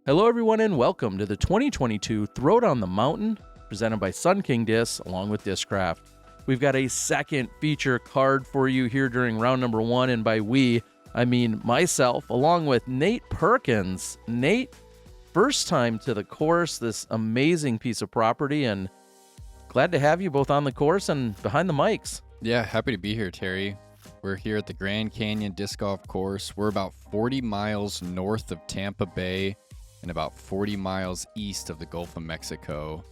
Hello everyone and welcome to the 2022 Throwdown the Mountain presented by Sun King Discs along with Discraft. We've got a second feature card for you here during round number 1, and by we, I mean myself along with Nate Perkins. Nate, first time to the course, this amazing piece of property, and glad to have you both on the course and behind the mics. Yeah, happy to be here, Terry. We're here at the Grand Canyon Disc Golf Course. We're about 40 miles north of Tampa Bay and about 40 miles east of the Gulf of Mexico.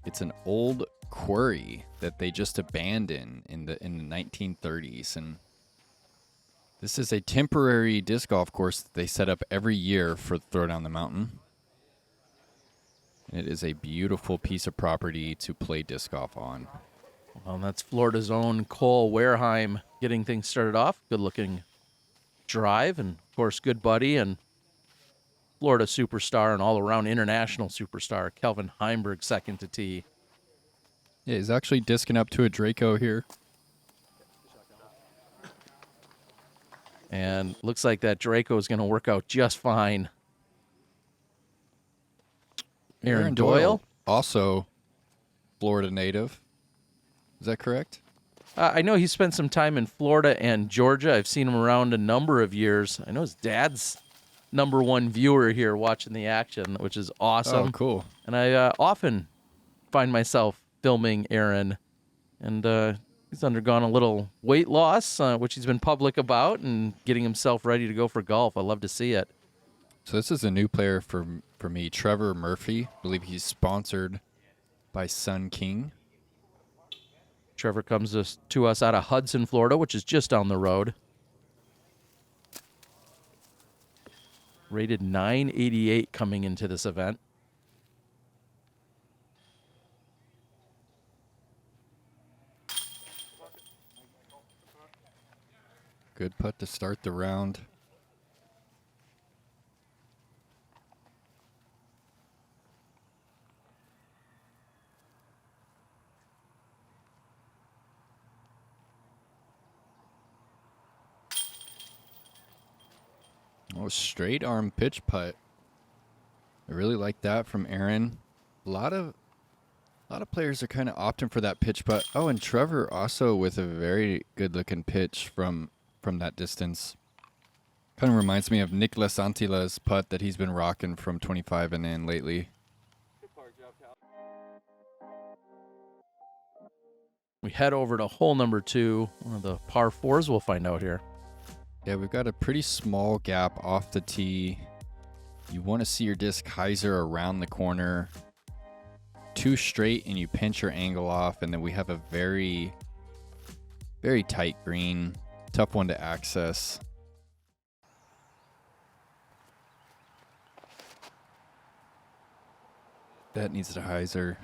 It's an old quarry that they just abandoned in the 1930s, and this is a temporary disc golf course that they set up every year for Throwdown the Mountain. It is a beautiful piece of property to play disc golf on. Well, that's Florida's own Cole Wehrheim getting things started off. Good-looking drive, and of course, good buddy and Florida superstar and all-around international superstar Kelvin Heimburg second to tee. Yeah, he's actually discing up to a Draco here. And looks like that Draco is going to work out just fine. Aaron Doyle, also Florida native. Is that correct? I know he spent some time in Florida and Georgia. I've seen him around a number of years. I know his dad's #1 viewer here watching the action, which is awesome. Oh, cool. And I often find myself filming Aaron, and he's undergone a little weight loss, which he's been public about, and getting himself ready to go for golf. I love to see it. So this is a new player for me, Trevor Murphy. I believe he's sponsored by Sun King. Trevor comes to us out of Hudson, Florida, which is just down the road. Rated 988 coming into this event. Good putt to start the round. Oh, straight arm pitch putt. I really like that from Aaron. A lot of players are kind of opting for that pitch putt. Oh, and Trevor also with a very good looking pitch from that distance. Kind of reminds me of Nicolas Antila's putt that he's been rocking from 25 and in lately. We head over to hole number 2, one of the par 4s we'll find out here. Yeah, we've got a pretty small gap off the tee. You want to see your disc hyzer around the corner. 2 straight and you pinch your angle off, and then we have a very, very tight green. Tough one to access. That needs to hyzer.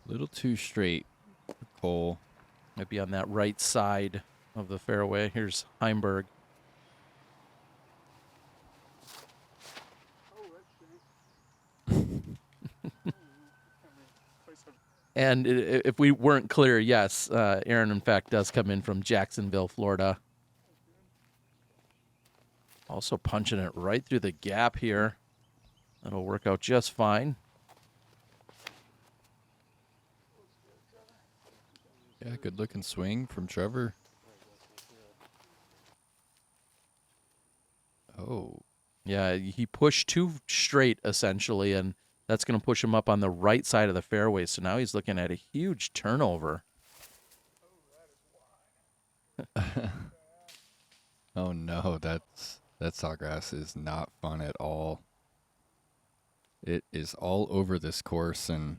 A little too straight for Cole. Might be on that right side of the fairway. Here's Heimburg. And if we weren't clear, yes, Aaron, in fact, does come in from Jacksonville, Florida. Also punching it right through the gap here. That'll work out just fine. Yeah, good looking swing from Trevor. Oh. Yeah, he pushed 2 straight, essentially, and that's going to push him up on the right side of the fairway. So now he's looking at a huge turnover. Oh, no, that sawgrass is not fun at all. It is all over this course, and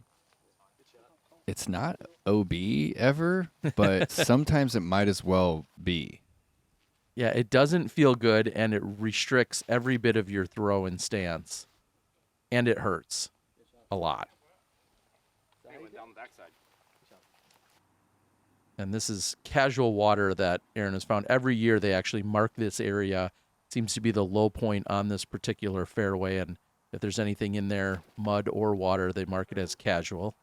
it's not OB ever, but sometimes it might as well be. Yeah, it doesn't feel good, and it restricts every bit of your throw and stance. And it hurts a lot. And this is casual water that Aaron has found. Every year they actually mark this area. Seems to be the low point on this particular fairway, and if there's anything in there, mud or water, they mark it as casual.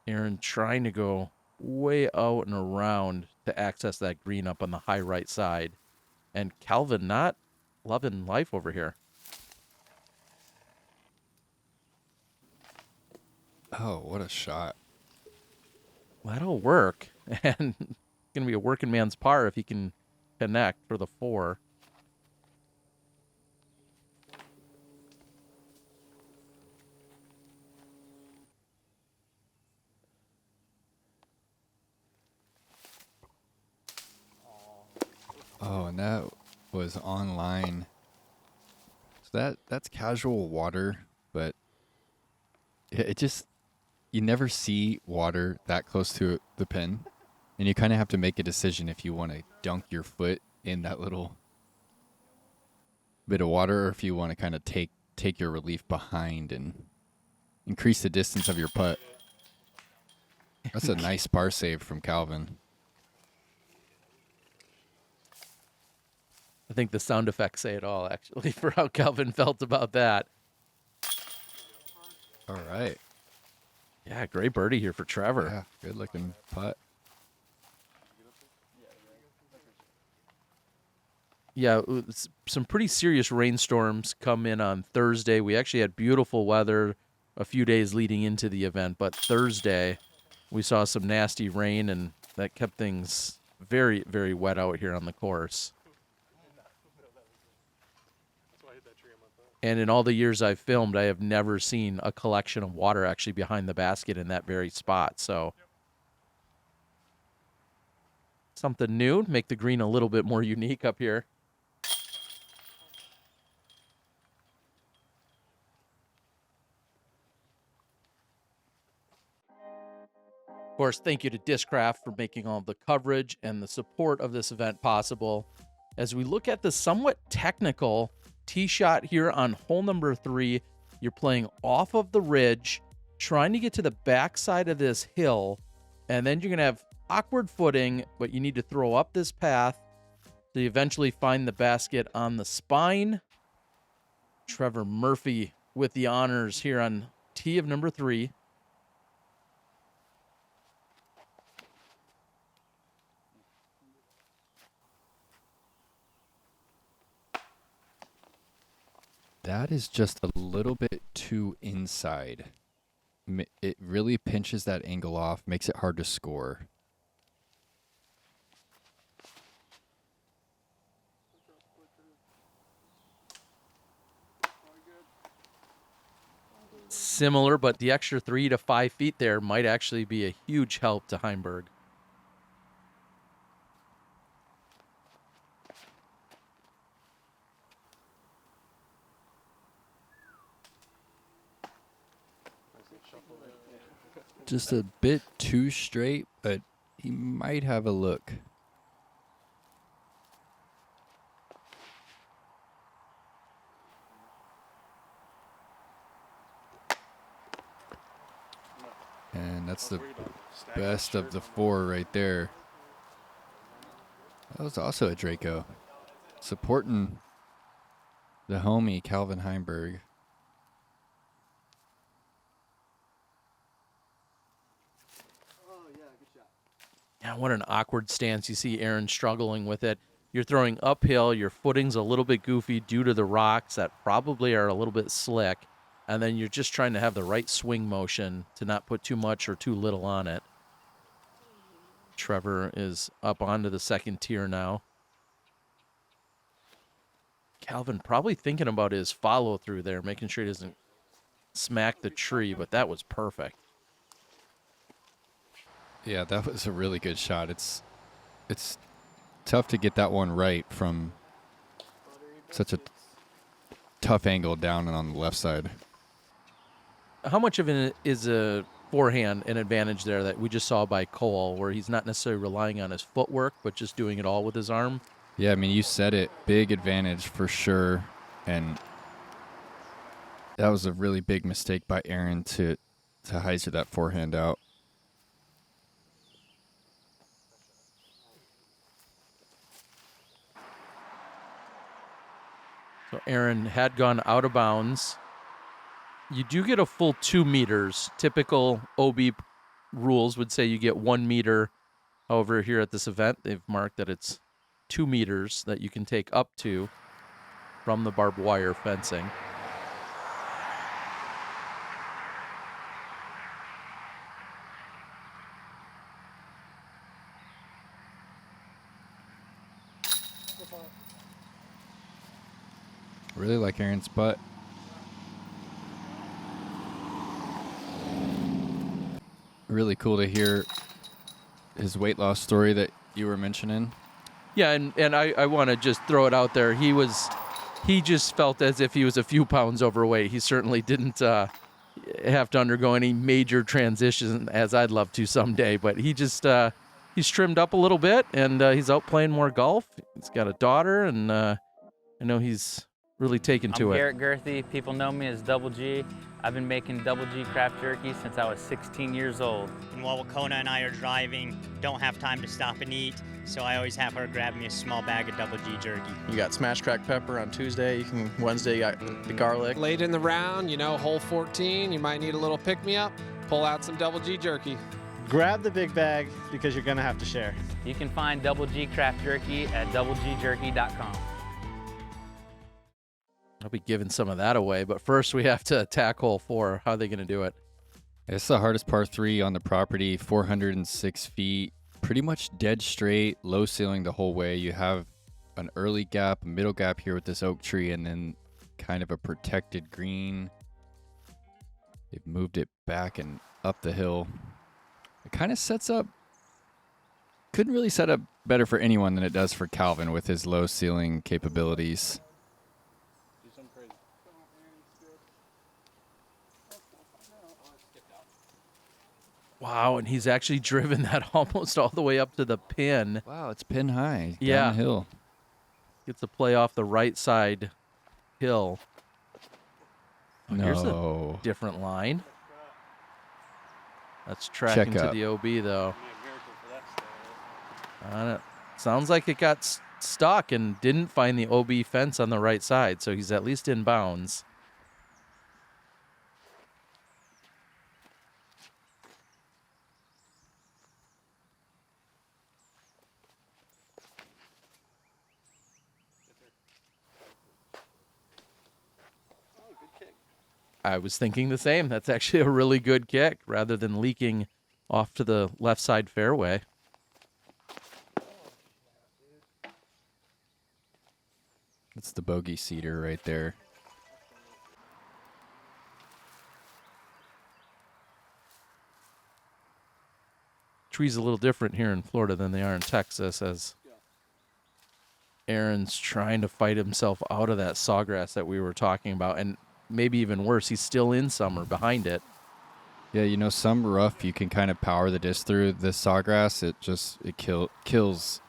Aaron trying to go way out and around to access that green up on the high right side. And Calvin not loving life over here. Oh, what a shot. Well, that'll work. And it's going to be a working man's par if he can connect for the 4. Oh, and that was online. So that's casual water, but it just, you never see water that close to the pin, and you kind of have to make a decision if you want to dunk your foot in that little bit of water, or if you want to kind of take your relief behind and increase the distance of your putt. That's a nice par save from Calvin. I think the sound effects say it all, actually, for how Calvin felt about that. All right. Yeah, great birdie here for Trevor. Yeah, good looking putt. Yeah, some pretty serious rainstorms come in on Thursday. We actually had beautiful weather a few days leading into the event, but Thursday we saw some nasty rain, and that kept things very, very wet out here on the course. And in all the years I've filmed, I have never seen a collection of water actually behind the basket in that very spot. So something new, make the green a little bit more unique up here. Of course, thank you to Discraft for making all the coverage and the support of this event possible. As we look at the somewhat technical tee shot here on hole number 3, you're playing off of the ridge, trying to get to the backside of this hill, and then you're going to have awkward footing, but you need to throw up this path to eventually find the basket on the spine. Trevor Murphy with the honors here on tee of number 3. That is just a little bit too inside. It really pinches that angle off, makes it hard to score. Similar, but the extra 3 to 5 feet there might actually be a huge help to Heimburg. Just a bit too straight, but he might have a look. And that's the best of the 4 right there. That was also a Draco. Supporting the homie, Calvin Heimburg. Yeah, what an awkward stance. You see Aaron struggling with it. You're throwing uphill. Your footing's a little bit goofy due to the rocks that probably are a little bit slick. And then you're just trying to have the right swing motion to not put too much or too little on it. Trevor is up onto the second tier now. Calvin probably thinking about his follow-through there, making sure he doesn't smack the tree, but that was perfect. Yeah, that was a really good shot. It's tough to get that one right from such a tough angle down and on the left side. How much of it is a forehand an advantage there that we just saw by Cole, where he's not necessarily relying on his footwork, but just doing it all with his arm? Yeah, I mean, you said it. Big advantage for sure. And that was a really big mistake by Aaron to hyzer that forehand out. So Aaron had gone out of bounds. You do get a full 2 meters. Typical OB rules would say you get 1 meter. However, here at this event, they've marked that it's 2 meters that you can take up to from the barbed wire fencing. Really like Aaron's putt. Really cool to hear his weight loss story that you were mentioning. Yeah, and I want to just throw it out there. He just felt as if he was a few pounds overweight. He certainly didn't have to undergo any major transition, as I'd love to someday. But he just he's trimmed up a little bit, and he's out playing more golf. He's got a daughter, and I know he's really taken to I'm it. Garrett Girthy. People know me as Double G. I've been making Double G craft jerky since I was 16 years old. And while Kona and I are driving, don't have time to stop and eat, so I always have her grab me a small bag of Double G jerky. You got smash cracked pepper on Tuesday. Wednesday you got the garlic. Late in the round, hole 14, you might need a little pick-me-up. Pull out some Double G jerky. Grab the big bag because you're gonna have to share. You can find Double G craft jerky at doublegjerky.com. I'll be giving some of that away, but first we have to attack hole 4. How are they going to do it? It's the hardest par 3 on the property, 406 feet, pretty much dead straight, low ceiling the whole way. You have an early gap, a middle gap here with this oak tree, and then kind of a protected green. They've moved it back and up the hill. It kind of sets up, couldn't really set up better for anyone than it does for Calvin with his low ceiling capabilities. Wow, and he's actually driven that almost all the way up to the pin. Wow, it's pin high Yeah. down the hill. Gets a play off the right side hill. Oh, here's a No. different line. That's tracking Check to up. the OB, though. Sounds like it got stuck and didn't find the OB fence on the right side, so he's at least in bounds. I was thinking the same. That's actually a really good kick rather than leaking off to the left side fairway. That's the bogey seater right there. Trees a little different here in Florida than they are in Texas, as Aaron's trying to fight himself out of that sawgrass that we were talking about, and maybe even worse, he's still in summer behind it. Yeah, some rough you can kind of power the disc through. This sawgrass, it kills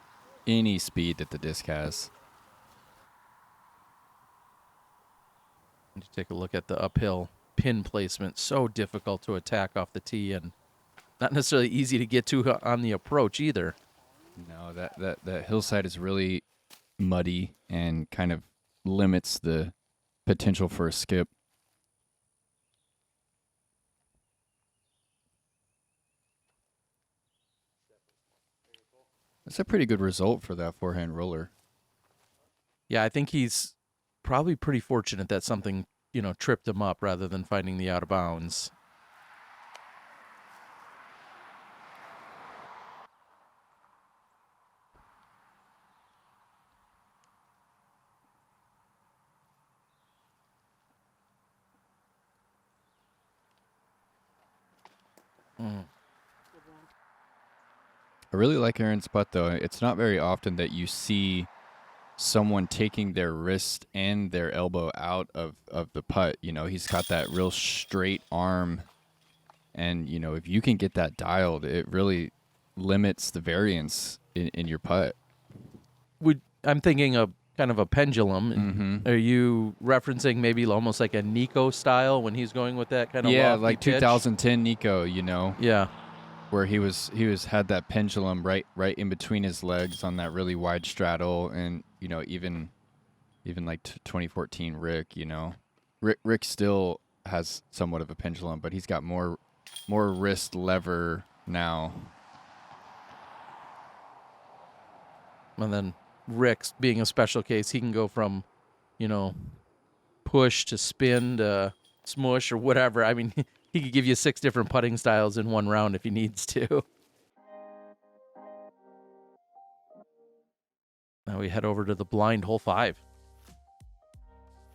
any speed that the disc has. And you take a look at the uphill pin placement. So difficult to attack off the tee, and not necessarily easy to get to on the approach either. No, that hillside is really muddy and kind of limits the potential for a skip. That's a pretty good result for that forehand roller. Yeah, I think he's probably pretty fortunate that something, tripped him up rather than finding the out of bounds. I really like Aaron's putt, though. It's not very often that you see someone taking their wrist and their elbow out of the putt. He's got that real straight arm. And, if you can get that dialed, it really limits the variance in your putt. I'm thinking of kind of a pendulum. Mm-hmm. Are you referencing maybe almost like a Nico style when he's going with that kind of Yeah, lofty like pitch? 2010 Nico, Yeah. where he had that pendulum right in between his legs on that really wide straddle, and even like 2014 Rick, Rick still has somewhat of a pendulum, but he's got more wrist lever now. And then Rick's being a special case. He can go from, push to spin to smush or whatever. I mean, he could give you 6 different putting styles in one round if he needs to. Now we head over to the blind hole 5.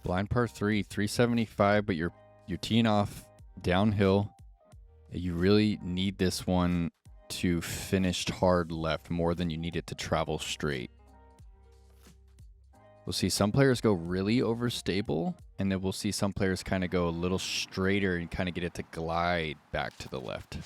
Blind par 3, 375, but you're teeing off downhill. You really need this one to finish hard left more than you need it to travel straight. We'll see some players go really overstable, and then we'll see some players kind of go a little straighter and kind of get it to glide back to the left.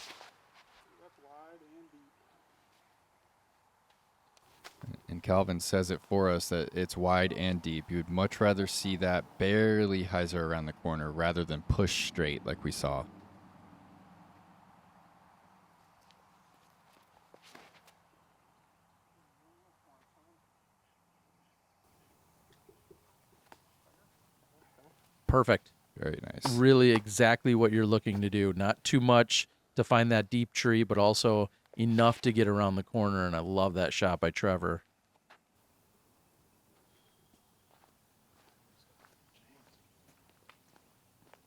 And Calvin says it for us that it's wide and deep. You would much rather see that barely hyzer around the corner rather than push straight like we saw. Perfect. Very nice. Really exactly what you're looking to do. Not too much to find that deep tree, but also enough to get around the corner, and I love that shot by Trevor.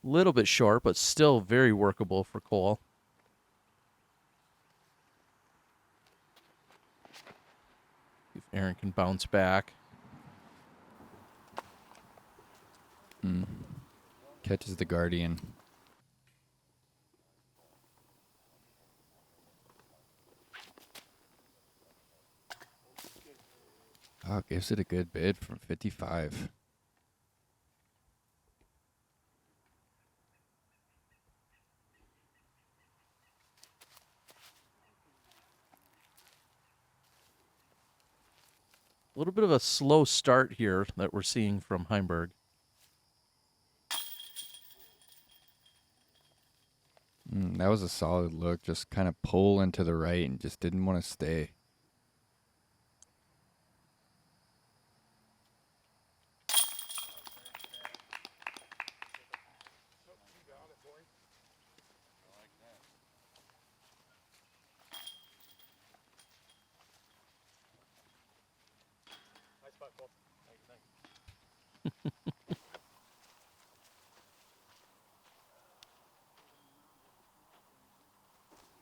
Little bit short, but still very workable for Cole. If Aaron can bounce back. Catches the Guardian. Oh, gives it a good bid from 55. A little bit of a slow start here that we're seeing from Heimburg. That was a solid look. Just kind of pull into the right and just didn't want to stay.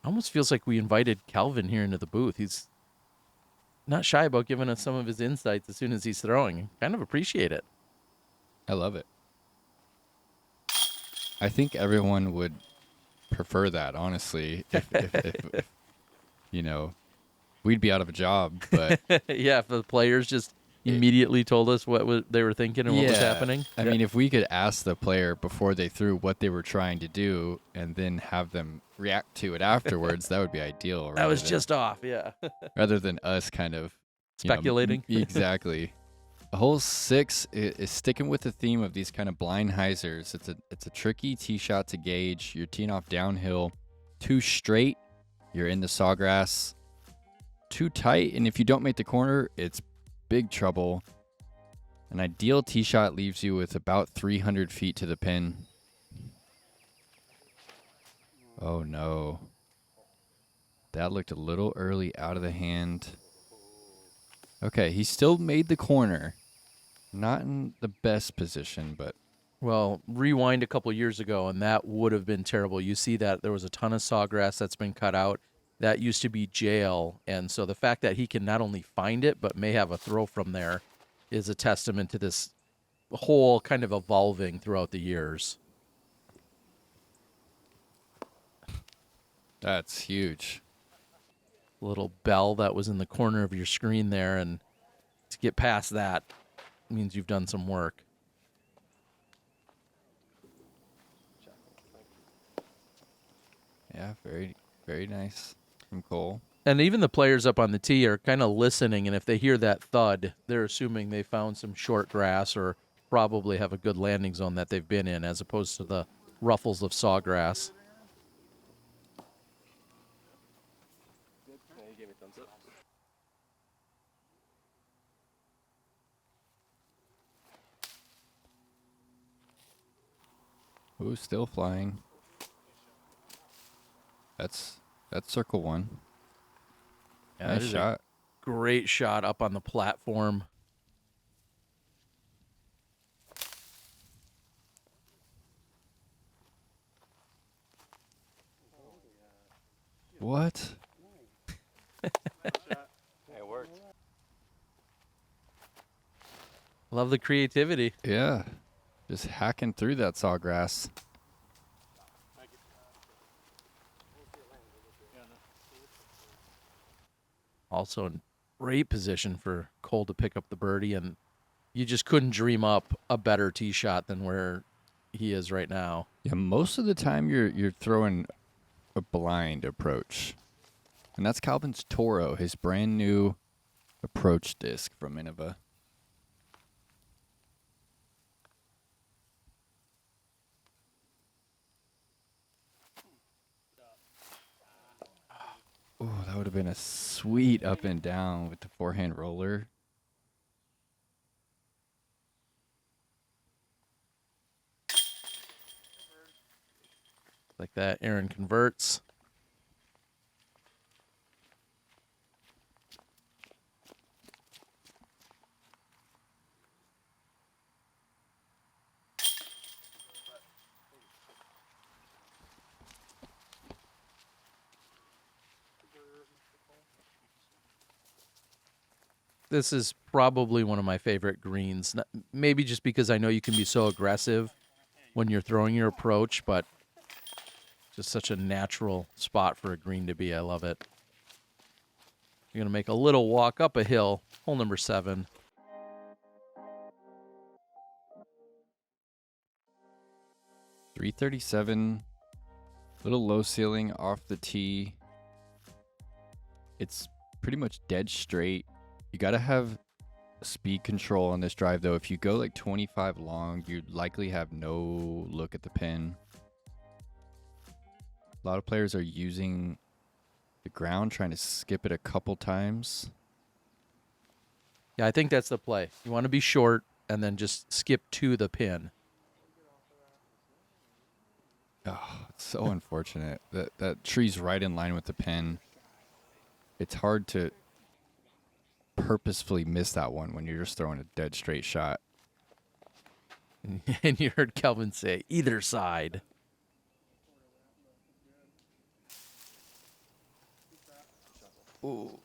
Almost feels like we invited Calvin here into the booth. He's not shy about giving us some of his insights as soon as he's throwing. Kind of appreciate it. I love it. I think everyone would prefer that, honestly. If we'd be out of a job, but Yeah, if the players just immediately told us what they were thinking and what was happening. I mean, if we could ask the player before they threw what they were trying to do and then have them react to it afterwards, that would be ideal. That was just off, yeah. Rather than us kind of Speculating. Exactly. Hole 6 is sticking with the theme of these kind of blind hyzers. It's a tricky tee shot to gauge. You're teeing off downhill. Too straight, you're in the sawgrass. Too tight, and if you don't make the corner, it's big trouble. An ideal tee shot leaves you with about 300 feet to the pin. Oh no. That looked a little early out of the hand. Okay, he still made the corner. Not in the best position, but... Well, rewind a couple years ago, and that would have been terrible. You see that there was a ton of sawgrass that's been cut out. That used to be jail, and so the fact that he can not only find it, but may have a throw from there is a testament to this whole kind of evolving throughout the years. That's huge. Little bell that was in the corner of your screen there, and to get past that means you've done some work. Yeah, very, very nice from Cole. And even the players up on the tee are kind of listening, and if they hear that thud, they're assuming they found some short grass or probably have a good landing zone that they've been in, as opposed to the ruffles of sawgrass. Ooh, still flying. That's circle one. Yeah, Nice that is shot. a great shot up on the platform. What? Love the creativity. Yeah. Just hacking through that sawgrass. Also in great position for Cole to pick up the birdie, and you just couldn't dream up a better tee shot than where he is right now. Yeah, most of the time you're throwing a blind approach. And that's Calvin's Toro, his brand new approach disc from Innova. Oh, that would have been a sweet up and down with the forehand roller. Like that, Aaron converts. This is probably one of my favorite greens. Maybe just because I know you can be so aggressive when you're throwing your approach, but just such a natural spot for a green to be. I love it. You're going to make a little walk up a hill. Hole number 7. .337, little low ceiling off the tee. It's pretty much dead straight. You got to have speed control on this drive, though. If you go like 25 long, you'd likely have no look at the pin. A lot of players are using the ground, trying to skip it a couple times. Yeah, I think that's the play. You want to be short and then just skip to the pin. Oh, it's so unfortunate. That tree's right in line with the pin. It's hard to purposefully miss that one when you're just throwing a dead straight shot. And you heard Kelvin say, either side. Ooh.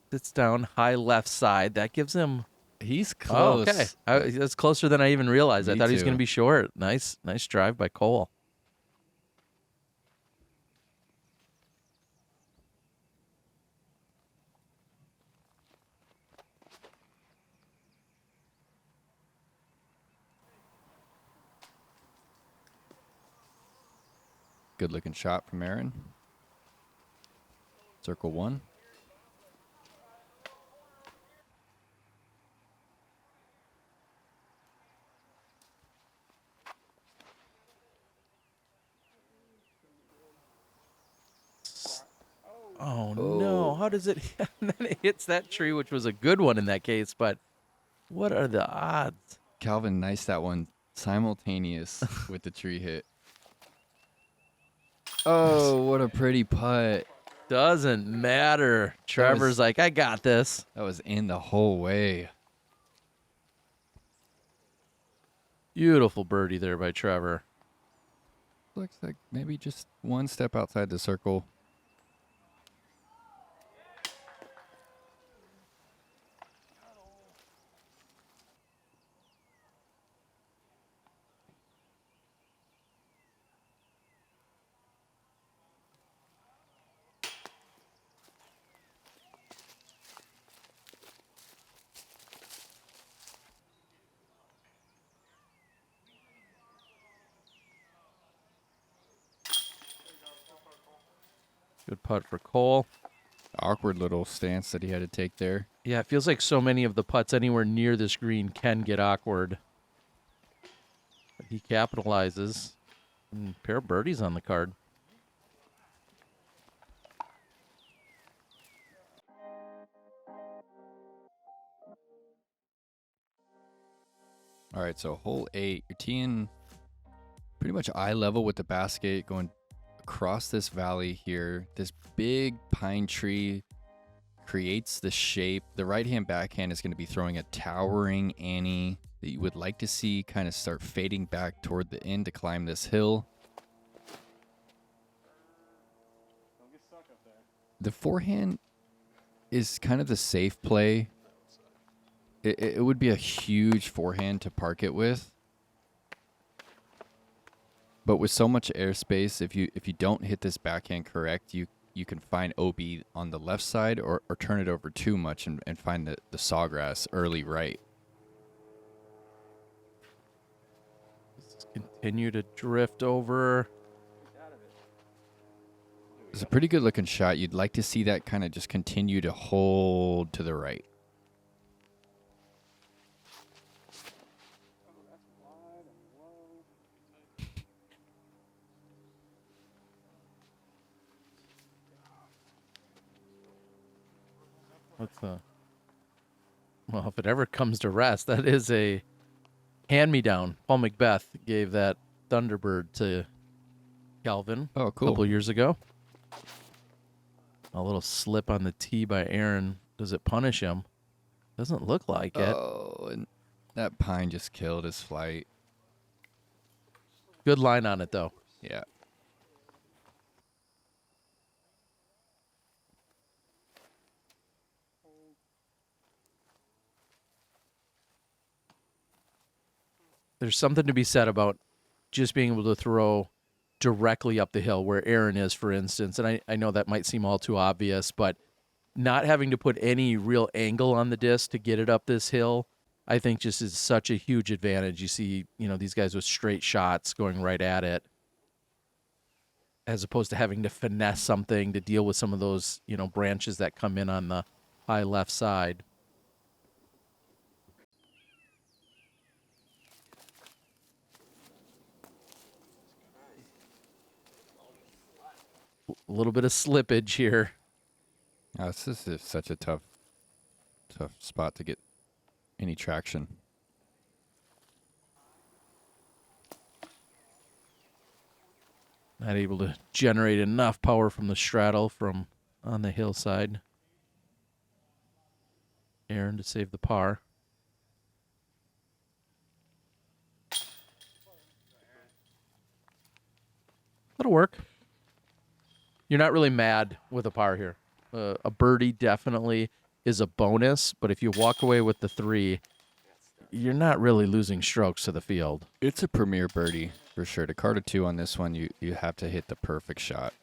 Sits down, high left side. That gives him... He's Oh, close. okay. That's closer than I even realized. I Me thought he was too. going to be short. Nice drive by Cole. Good looking shot from Aaron. Circle 1. Oh, no. How does it... And then it hits that tree, which was a good one in that case, but what are the odds? Calvin niced that one simultaneous with the tree hit. Oh, what a pretty putt. Doesn't matter. Trevor's like, I got this. That was in the whole way. Beautiful birdie there by Trevor. Looks like maybe just one step outside the circle. Good putt for Cole. Awkward little stance that he had to take there. Yeah, it feels like so many of the putts anywhere near this green can get awkward. But he capitalizes. And pair of birdies on the card. All right, so hole 8, you're teeing pretty much eye level with the basket, going across this valley here. This big pine tree creates the shape. The right-hand backhand is going to be throwing a towering Annie that you would like to see kind of start fading back toward the end to climb this hill. The forehand is kind of the safe play. It would be a huge forehand to park it with. But with so much airspace, if you don't hit this backhand correct, you can find OB on the left side or turn it over too much and find the sawgrass early right. Let's continue to drift over. It's a pretty good looking shot. You'd like to see that kind of just continue to hold to the right. Well, if it ever comes to rest, that is a hand-me-down. Paul Macbeth gave that Thunderbird to Calvin Oh, a cool. couple years ago. A little slip on the tee by Aaron. Does it punish him? Doesn't look like it. Oh, and that pine just killed his flight. Good line on it, though. Yeah. There's something to be said about just being able to throw directly up the hill where Aaron is, for instance. And I know that might seem all too obvious, but not having to put any real angle on the disc to get it up this hill, I think just is such a huge advantage. You see, these guys with straight shots going right at it, as opposed to having to finesse something to deal with some of those, branches that come in on the high left side. A little bit of slippage here. Oh, this is such a tough spot to get any traction. Not able to generate enough power from the straddle from on the hillside. Aaron to save the par. That'll work. You're not really mad with a par here. A birdie definitely is a bonus, but if you walk away with the 3, you're not really losing strokes to the field. It's a premier birdie for sure. To card a 2 on this one, you have to hit the perfect shot.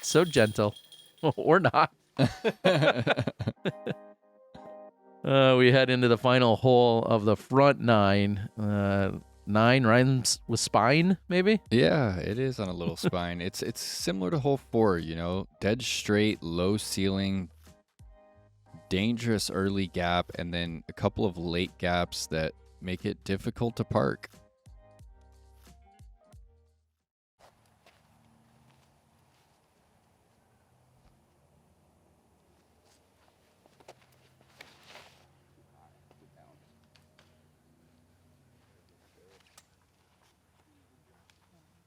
So gentle. Or not. We head into the final hole of the front 9. 9 rhymes with spine, maybe? Yeah, it is on a little spine. It's similar to hole 4, dead straight, low ceiling, dangerous early gap, and then a couple of late gaps that make it difficult to park.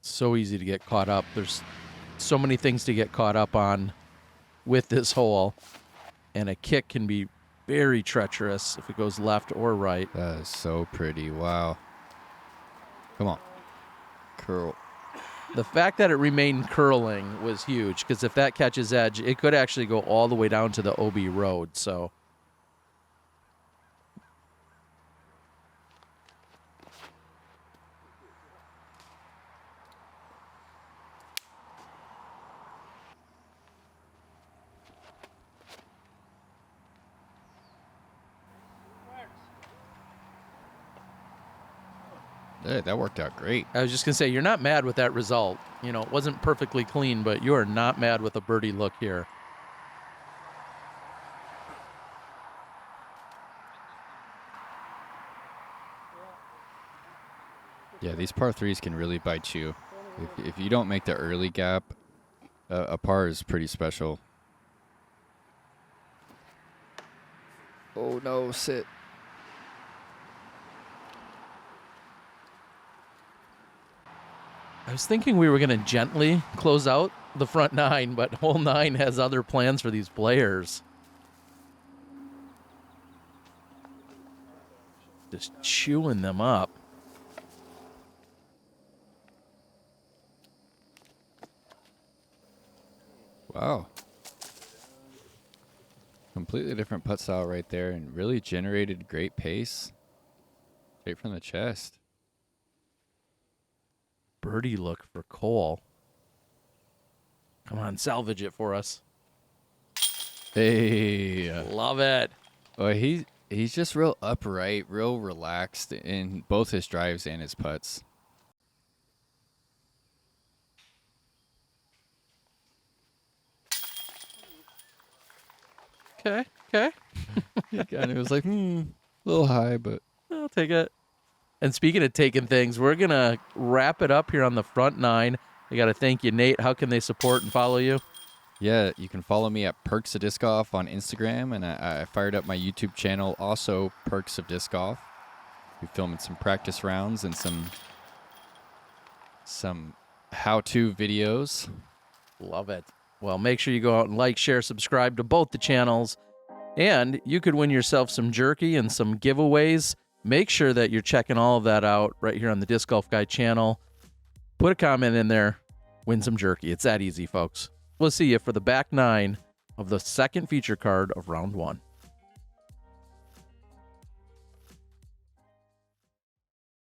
So easy to get caught up. There's so many things to get caught up on with this hole, and a kick can be very treacherous if it goes left or right. That is so pretty. Wow. Come on. Curl. The fact that it remained curling was huge, because if that catches edge, it could actually go all the way down to the OB road. So Yeah, that worked out great. I was just going to say, you're not mad with that result. It wasn't perfectly clean, but you are not mad with a birdie look here. Yeah, these par 3s can really bite you. If you don't make the early gap, a par is pretty special. Oh, no, sit. I was thinking we were going to gently close out the front 9, but hole 9 has other plans for these players. Just chewing them up. Wow. Completely different putt style right there and really generated great pace. Straight from the chest. Birdie look for Cole. Come on, salvage it for us. Hey. Love it. Well, he's just real upright, real relaxed in both his drives and his putts. Okay. He kind of was like, a little high, but I'll take it. And speaking of taking things, we're going to wrap it up here on the front 9. I got to thank you, Nate. How can they support and follow you? yeah, you can follow me at Perks of Disc Golf on Instagram, and I fired up my YouTube channel, also Perks of Disc Golf. We're filming some practice rounds and some how-to videos. Love it. Well, make sure you go out and like, share, subscribe to both the channels. And you could win yourself some jerky and some giveaways. Make sure that you're checking all of that out right here on the Disc Golf Guy channel. Put a comment in there. Win some jerky. It's that easy, folks. We'll see you for the back 9 of the second feature card of round 1.